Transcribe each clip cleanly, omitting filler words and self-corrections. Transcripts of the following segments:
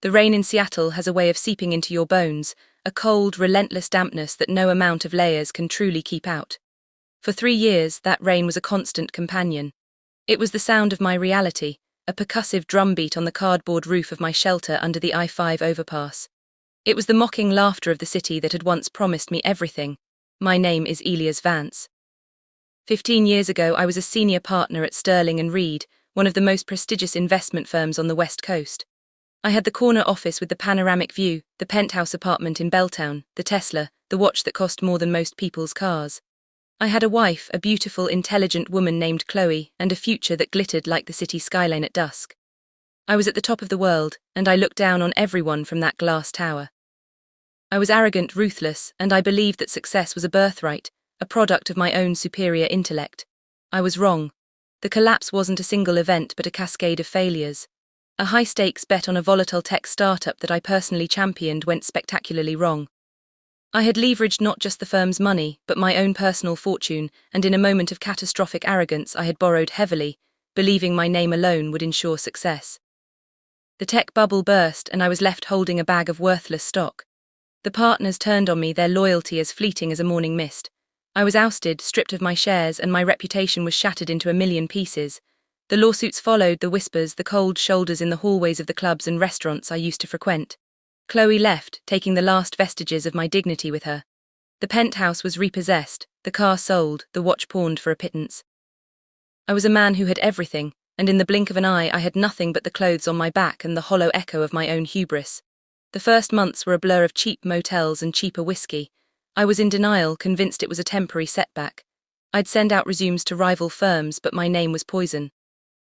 The rain in Seattle has a way of seeping into your bones, a cold, relentless dampness that no amount of layers can truly keep out. For 3 years, that rain was a constant companion. It was the sound of my reality, a percussive drumbeat on the cardboard roof of my shelter under the I-5 overpass. It was the mocking laughter of the city that had once promised me everything. My name is Elias Vance. 15 years ago, I was a senior partner at Sterling and Reed, one of the most prestigious investment firms on the West Coast. I had the corner office with the panoramic view, the penthouse apartment in Belltown, the Tesla, the watch that cost more than most people's cars. I had a wife, a beautiful, intelligent woman named Chloe, and a future that glittered like the city skyline at dusk. I was at the top of the world, and I looked down on everyone from that glass tower. I was arrogant, ruthless, and I believed that success was a birthright, a product of my own superior intellect. I was wrong. The collapse wasn't a single event but a cascade of failures. A high-stakes bet on a volatile tech startup that I personally championed went spectacularly wrong. I had leveraged not just the firm's money, but my own personal fortune, and in a moment of catastrophic arrogance I had borrowed heavily, believing my name alone would ensure success. The tech bubble burst and I was left holding a bag of worthless stock. The partners turned on me, their loyalty as fleeting as a morning mist. I was ousted, stripped of my shares, and my reputation was shattered into a million pieces. The lawsuits followed, the whispers, the cold shoulders in the hallways of the clubs and restaurants I used to frequent. Chloe left, taking the last vestiges of my dignity with her. The penthouse was repossessed, the car sold, the watch pawned for a pittance. I was a man who had everything, and in the blink of an eye I had nothing but the clothes on my back and the hollow echo of my own hubris. The first months were a blur of cheap motels and cheaper whiskey. I was in denial, convinced it was a temporary setback. I'd send out resumes to rival firms, but my name was poison.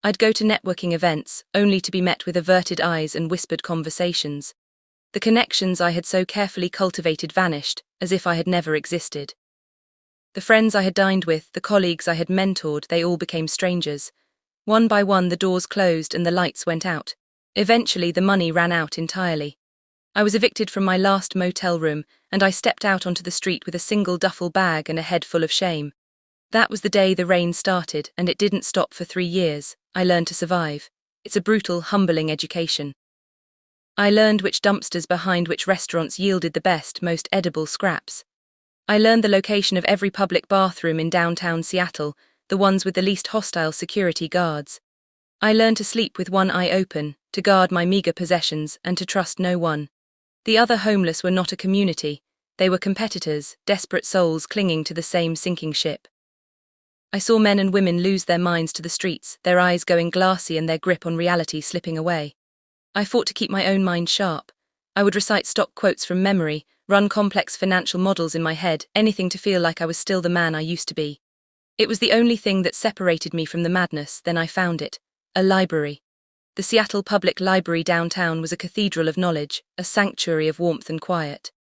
I'd go to networking events, only to be met with averted eyes and whispered conversations. The connections I had so carefully cultivated vanished, as if I had never existed. The friends I had dined with, the colleagues I had mentored, they all became strangers. One by one the doors closed and the lights went out. Eventually the money ran out entirely. I was evicted from my last motel room, and I stepped out onto the street with a single duffel bag and a head full of shame. That was the day the rain started, and it didn't stop for 3 years. I learned to survive. It's a brutal, humbling education. I learned which dumpsters behind which restaurants yielded the best, most edible scraps. I learned the location of every public bathroom in downtown Seattle, the ones with the least hostile security guards. I learned to sleep with one eye open, to guard my meager possessions, and to trust no one. The other homeless were not a community. They were competitors, desperate souls clinging to the same sinking ship. I saw men and women lose their minds to the streets, their eyes going glassy and their grip on reality slipping away. I fought to keep my own mind sharp. I would recite stock quotes from memory, run complex financial models in my head, anything to feel like I was still the man I used to be. It was the only thing that separated me from the madness. Then I found it. A library. The Seattle Public Library downtown was a cathedral of knowledge, a sanctuary of warmth and quiet.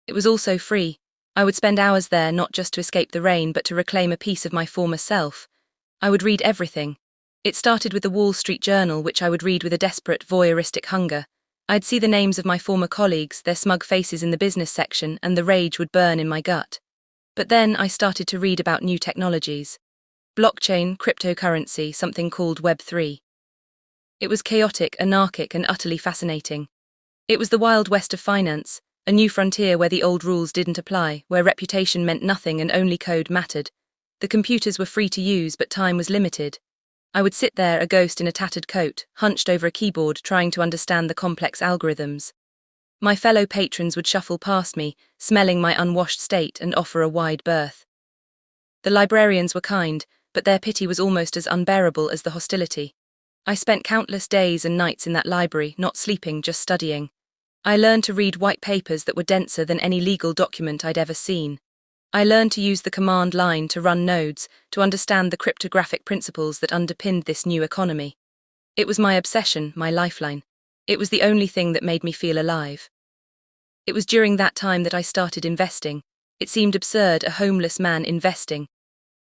It was also free. I would spend hours there not just to escape the rain but to reclaim a piece of my former self. I would read everything. It started with the Wall Street Journal, which I would read with a desperate, voyeuristic hunger. I'd see the names of my former colleagues, their smug faces in the business section, and the rage would burn in my gut. But then I started to read about new technologies. Blockchain, cryptocurrency, something called Web3. It was chaotic, anarchic, and utterly fascinating. It was the Wild West of finance, a new frontier where the old rules didn't apply, where reputation meant nothing and only code mattered. The computers were free to use, but time was limited. I would sit there, a ghost in a tattered coat, hunched over a keyboard, trying to understand the complex algorithms. My fellow patrons would shuffle past me, smelling my unwashed state, and offer a wide berth. The librarians were kind, but their pity was almost as unbearable as the hostility. I spent countless days and nights in that library, not sleeping, just studying. I learned to read white papers that were denser than any legal document I'd ever seen. I learned to use the command line to run nodes, to understand the cryptographic principles that underpinned this new economy. It was my obsession, my lifeline. It was the only thing that made me feel alive. It was during that time that I started investing. It seemed absurd, a homeless man investing.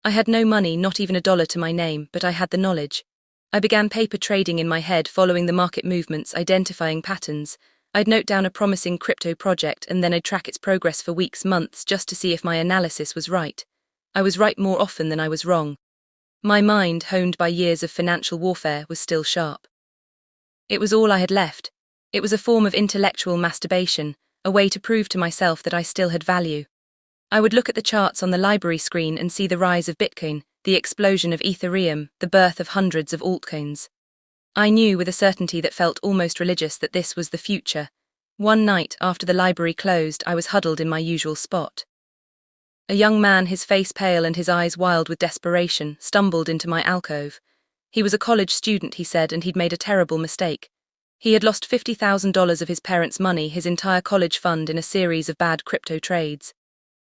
I had no money, not even $1 to my name, but I had the knowledge. I began paper trading in my head, following the market movements, identifying patterns. I'd note down a promising crypto project and then I'd track its progress for weeks, months, just to see if my analysis was right. I was right more often than I was wrong. My mind, honed by years of financial warfare, was still sharp. It was all I had left. It was a form of intellectual masturbation, a way to prove to myself that I still had value. I would look at the charts on the library screen and see the rise of Bitcoin, the explosion of Ethereum, the birth of hundreds of altcoins. I knew with a certainty that felt almost religious that this was the future. One night, after the library closed, I was huddled in my usual spot. A young man, his face pale and his eyes wild with desperation, stumbled into my alcove. He was a college student, he said, and he'd made a terrible mistake. He had lost $50,000 of his parents' money, his entire college fund, in a series of bad crypto trades.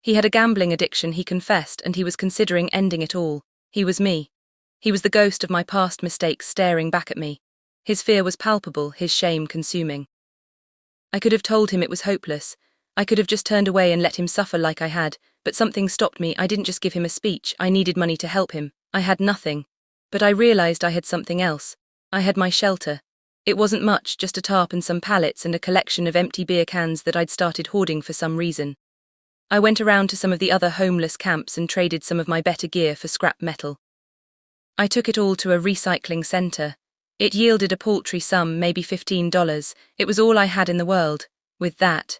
He had a gambling addiction, he confessed, and he was considering ending it all. He was me. He was the ghost of my past mistakes staring back at me. His fear was palpable, his shame consuming. I could have told him it was hopeless. I could have just turned away and let him suffer like I had, but something stopped me. I didn't just give him a speech, I needed money to help him. I had nothing. But I realized I had something else. I had my shelter. It wasn't much, just a tarp and some pallets and a collection of empty beer cans that I'd started hoarding for some reason. I went around to some of the other homeless camps and traded some of my better gear for scrap metal. I took it all to a recycling center. It yielded a paltry sum, maybe $15. It was all I had in the world. With that,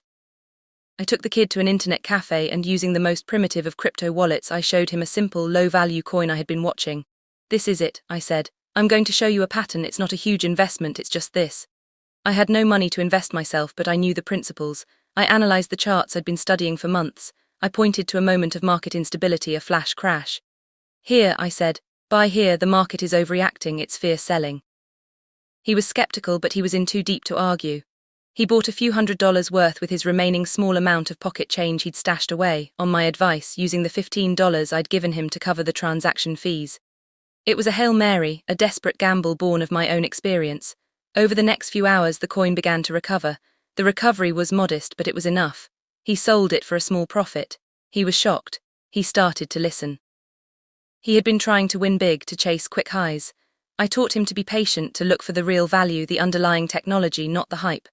I took the kid to an internet cafe and, using the most primitive of crypto wallets, I showed him a simple, low-value coin I had been watching. "This is it," I said. "I'm going to show you a pattern. It's not a huge investment, it's just this." I had no money to invest myself, but I knew the principles. I analyzed the charts I'd been studying for months. I pointed to a moment of market instability, a flash crash. "Here," I said. "Buy here, the market is overreacting, it's fear selling." He was skeptical, but he was in too deep to argue. He bought a few $100s worth with his remaining small amount of pocket change he'd stashed away, on my advice, using the $15 I'd given him to cover the transaction fees. It was a Hail Mary, a desperate gamble born of my own experience. Over the next few hours, the coin began to recover. The recovery was modest, but it was enough. He sold it for a small profit. He was shocked. He started to listen. He had been trying to win big, to chase quick highs. I taught him to be patient, to look for the real value, the underlying technology, not the hype.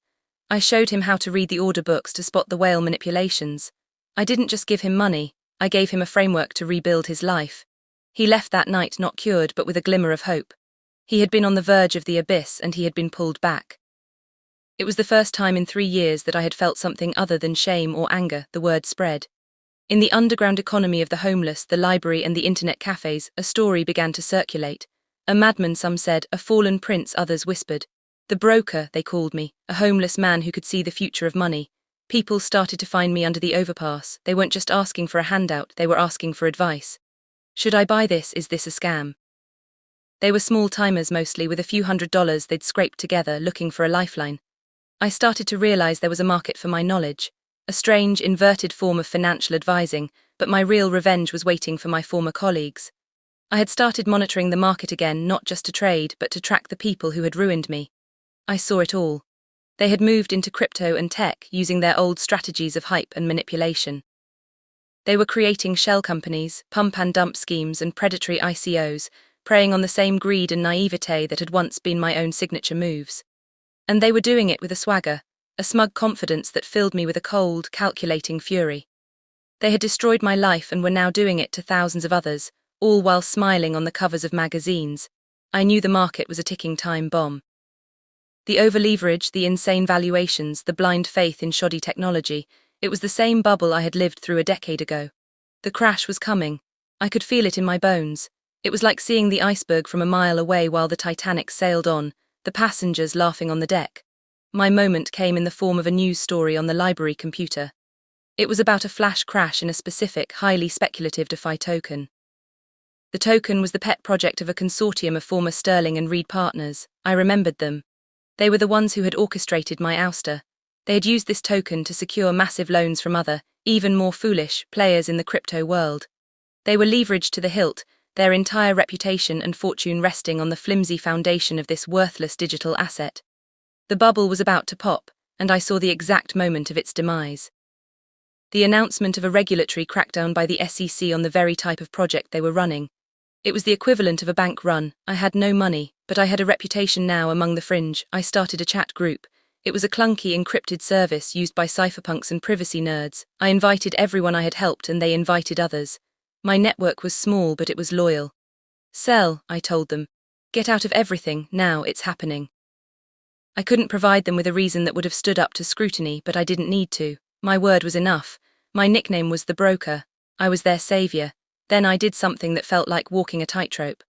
I showed him how to read the order books, to spot the whale manipulations. I didn't just give him money, I gave him a framework to rebuild his life. He left that night not cured, but with a glimmer of hope. He had been on the verge of the abyss, and he had been pulled back. It was the first time in 3 years that I had felt something other than shame or anger. The word spread. In the underground economy of the homeless, the library and the internet cafes, a story began to circulate. A madman, some said, a fallen prince, others whispered. The broker, they called me, a homeless man who could see the future of money. People started to find me under the overpass. They weren't just asking for a handout, they were asking for advice. Should I buy this? Is this a scam? They were small-timers mostly, with a few $100s they'd scraped together, looking for a lifeline. I started to realize there was a market for my knowledge. A strange, inverted form of financial advising, but my real revenge was waiting for my former colleagues. I had started monitoring the market again, not just to trade, but to track the people who had ruined me. I saw it all. They had moved into crypto and tech, using their old strategies of hype and manipulation. They were creating shell companies, pump and dump schemes, and predatory ICOs, preying on the same greed and naivete that had once been my own signature moves. And they were doing it with a swagger, a smug confidence that filled me with a cold, calculating fury. They had destroyed my life and were now doing it to thousands of others, all while smiling on the covers of magazines. I knew the market was a ticking time bomb. The over-leverage, the insane valuations, the blind faith in shoddy technology, it was the same bubble I had lived through a decade ago. The crash was coming. I could feel it in my bones. It was like seeing the iceberg from a mile away while the Titanic sailed on, the passengers laughing on the deck. My moment came in the form of a news story on the library computer. It was about a flash crash in a specific, highly speculative DeFi token. The token was the pet project of a consortium of former Sterling and Reed partners. I remembered them. They were the ones who had orchestrated my ouster. They had used this token to secure massive loans from other, even more foolish, players in the crypto world. They were leveraged to the hilt, their entire reputation and fortune resting on the flimsy foundation of this worthless digital asset. The bubble was about to pop, and I saw the exact moment of its demise. The announcement of a regulatory crackdown by the SEC on the very type of project they were running. It was the equivalent of a bank run. I had no money, but I had a reputation now among the fringe. I started a chat group. It was a clunky, encrypted service used by cypherpunks and privacy nerds. I invited everyone I had helped, and they invited others. My network was small, but it was loyal. Sell, I told them. Get out of everything, now it's happening. I couldn't provide them with a reason that would have stood up to scrutiny, but I didn't need to. My word was enough. My nickname was the broker. I was their savior. Then I did something that felt like walking a tightrope.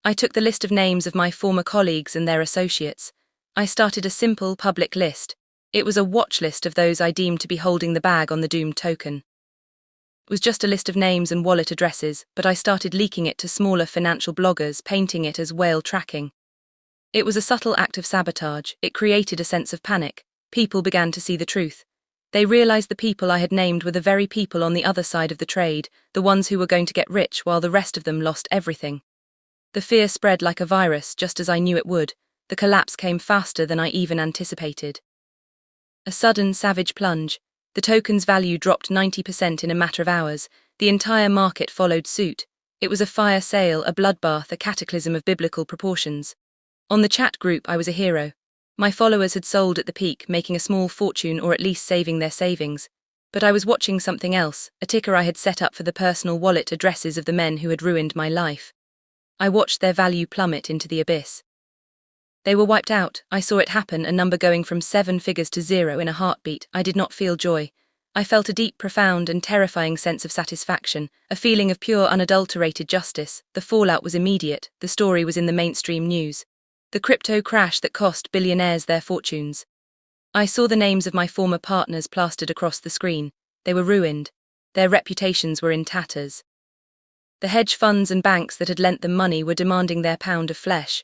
I took the list of names of my former colleagues and their associates. I started a simple public list. It was a watch list of those I deemed to be holding the bag on the doomed token. It was just a list of names and wallet addresses, but I started leaking it to smaller financial bloggers, painting it as whale tracking. It was a subtle act of sabotage. It created a sense of panic. People began to see the truth. They realized the people I had named were the very people on the other side of the trade, the ones who were going to get rich while the rest of them lost everything. The fear spread like a virus, just as I knew it would. The collapse came faster than I even anticipated. A sudden, savage plunge. The token's value dropped 90% in a matter of hours. The entire market followed suit. It was a fire sale, a bloodbath, a cataclysm of biblical proportions. On the chat group, I was a hero. My followers had sold at the peak, making a small fortune or at least saving their savings. But I was watching something else, a ticker I had set up for the personal wallet addresses of the men who had ruined my life. I watched their value plummet into the abyss. They were wiped out. I saw it happen, a number going from 7 figures to 0 in a heartbeat. I did not feel joy. I felt a deep, profound, and terrifying sense of satisfaction, a feeling of pure, unadulterated justice. The fallout was immediate. The story was in the mainstream news. The crypto crash that cost billionaires their fortunes. I saw the names of my former partners plastered across the screen. They were ruined. Their reputations were in tatters. The hedge funds and banks that had lent them money were demanding their pound of flesh.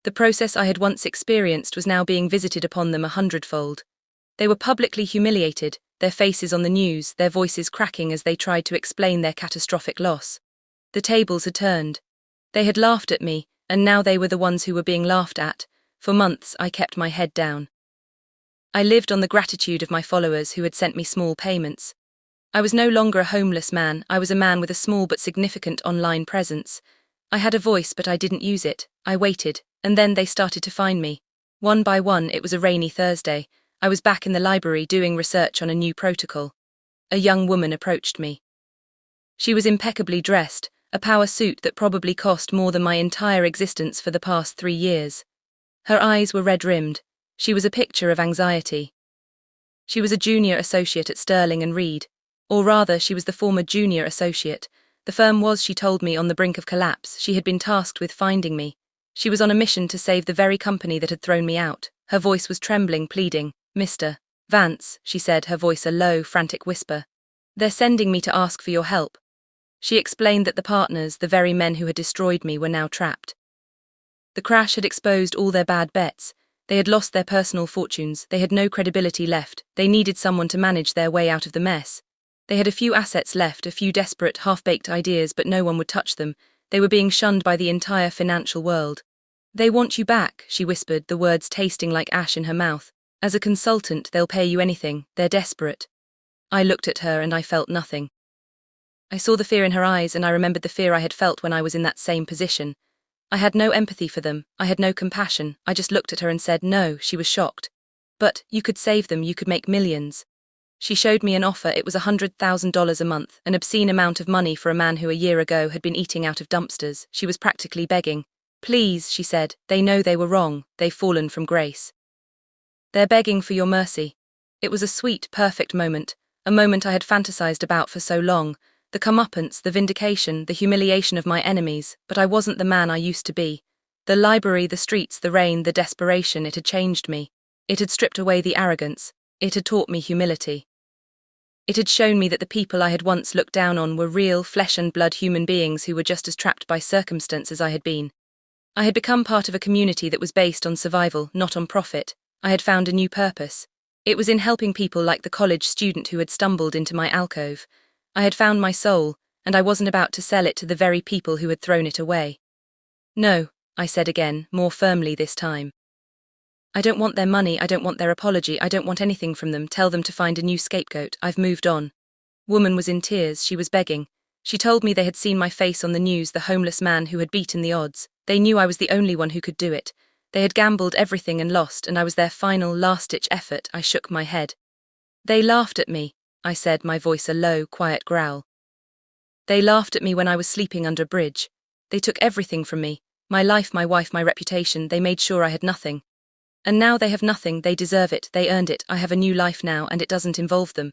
The process I had once experienced was now being visited upon them 100-fold. They were publicly humiliated, their faces on the news, their voices cracking as they tried to explain their catastrophic loss. The tables had turned. They had laughed at me, and now they were the ones who were being laughed at. For months, I kept my head down. I lived on the gratitude of my followers who had sent me small payments. I was no longer a homeless man. I was a man with a small but significant online presence. I had a voice, but I didn't use it. I waited, and then they started to find me. One by one. It was a rainy Thursday. I was back in the library doing research on a new protocol. A young woman approached me. She was impeccably dressed, a power suit that probably cost more than my entire existence for the past 3 years. Her eyes were red-rimmed. She was a picture of anxiety. She was a junior associate at Sterling and Reed. Or rather, she was the former junior associate. The firm was, she told me, on the brink of collapse. She had been tasked with finding me. She was on a mission to save the very company that had thrown me out. Her voice was trembling, pleading. "Mr. Vance," she said, her voice a low, frantic whisper. "They're sending me to ask for your help." She explained that the partners, the very men who had destroyed me, were now trapped. The crash had exposed all their bad bets. They had lost their personal fortunes. They had no credibility left. They needed someone to manage their way out of the mess. They had a few assets left, a few desperate, half-baked ideas, but no one would touch them. They were being shunned by the entire financial world. "They want you back," she whispered, the words tasting like ash in her mouth. "As a consultant, they'll pay you anything. They're desperate." I looked at her and I felt nothing. I saw the fear in her eyes, and I remembered the fear I had felt when I was in that same position. I had no empathy for them. I had no compassion. I just looked at her and said no. She was shocked. "But you could save them. You could make millions." She showed me an offer. It was $100,000 a month, an obscene amount of money for a man who a year ago had been eating out of dumpsters. She was practically begging. "Please," she said, "they know they were wrong. They've fallen from grace. They're begging for your mercy." It was a sweet, perfect moment, a moment I had fantasized about for so long. The comeuppance, the vindication, the humiliation of my enemies, but I wasn't the man I used to be. The library, the streets, the rain, the desperation, it had changed me. It had stripped away the arrogance. It had taught me humility. It had shown me that the people I had once looked down on were real, flesh and blood human beings who were just as trapped by circumstance as I had been. I had become part of a community that was based on survival, not on profit. I had found a new purpose. It was in helping people like the college student who had stumbled into my alcove. I had found my soul, and I wasn't about to sell it to the very people who had thrown it away. "No," I said again, more firmly this time. "I don't want their money, I don't want their apology, I don't want anything from them. Tell them to find a new scapegoat. I've moved on." Woman was in tears. She was begging. She told me they had seen my face on the news, the homeless man who had beaten the odds. They knew I was the only one who could do it. They had gambled everything and lost, and I was their final, last-ditch effort. I shook my head. "They laughed at me," I said, my voice a low, quiet growl. "They laughed at me when I was sleeping under a bridge. They took everything from me. My life, my wife, my reputation. They made sure I had nothing. And now they have nothing, they deserve it, they earned it, I have a new life now and it doesn't involve them.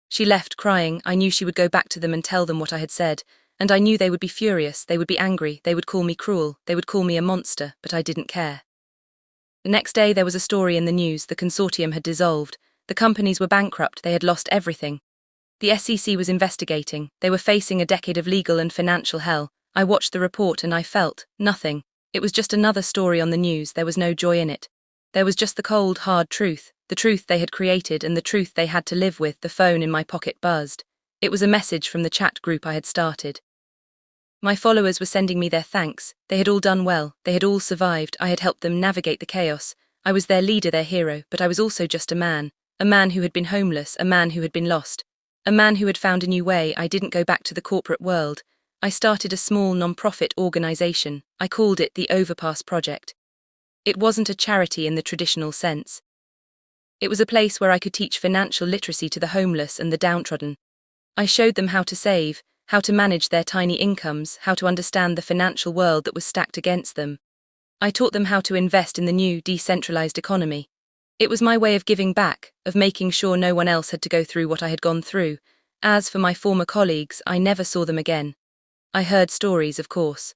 She left crying. I knew she would go back to them and tell them what I had said, and I knew they would be furious, they would be angry, they would call me cruel, they would call me a monster, but I didn't care. The next day there was a story in the news, the consortium had dissolved, the companies were bankrupt, they had lost everything. The SEC was investigating, they were facing a decade of legal and financial hell. I watched the report and I felt nothing. It was just another story on the news, there was no joy in it. There was just the cold, hard truth, the truth they had created and the truth they had to live with. The phone in my pocket buzzed. It was a message from the chat group I had started. My followers were sending me their thanks. They had all done well, they had all survived, I had helped them navigate the chaos. I was their leader, their hero, but I was also just a man who had been homeless, a man who had been lost, a man who had found a new way. I didn't go back to the corporate world. I started a small non-profit organization. I called it the Overpass Project. It wasn't a charity in the traditional sense. It was a place where I could teach financial literacy to the homeless and the downtrodden. I showed them how to save, how to manage their tiny incomes, how to understand the financial world that was stacked against them. I taught them how to invest in the new, decentralized economy. It was my way of giving back, of making sure no one else had to go through what I had gone through. As for my former colleagues, I never saw them again. I heard stories, of course.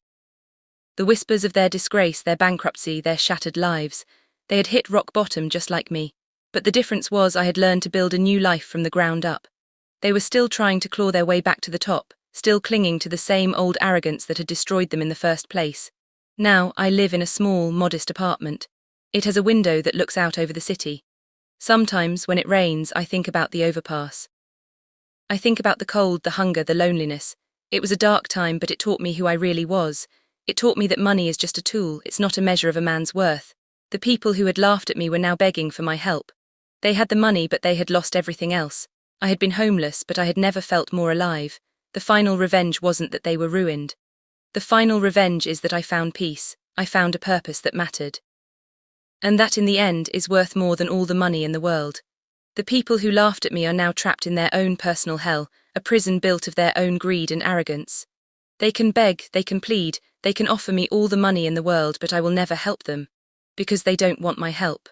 The whispers of their disgrace, their bankruptcy, their shattered lives. They had hit rock bottom just like me. But the difference was I had learned to build a new life from the ground up. They were still trying to claw their way back to the top, still clinging to the same old arrogance that had destroyed them in the first place. Now, I live in a small, modest apartment. It has a window that looks out over the city. Sometimes, when it rains, I think about the overpass. I think about the cold, the hunger, the loneliness. It was a dark time, but it taught me who I really was. It taught me that money is just a tool, it's not a measure of a man's worth. The people who had laughed at me were now begging for my help. They had the money, but they had lost everything else. I had been homeless, but I had never felt more alive. The final revenge wasn't that they were ruined. The final revenge is that I found peace. I found a purpose that mattered. And that in the end is worth more than all the money in the world. The people who laughed at me are now trapped in their own personal hell, a prison built of their own greed and arrogance. They can beg, they can plead, they can offer me all the money in the world, but I will never help them, because they don't want my help.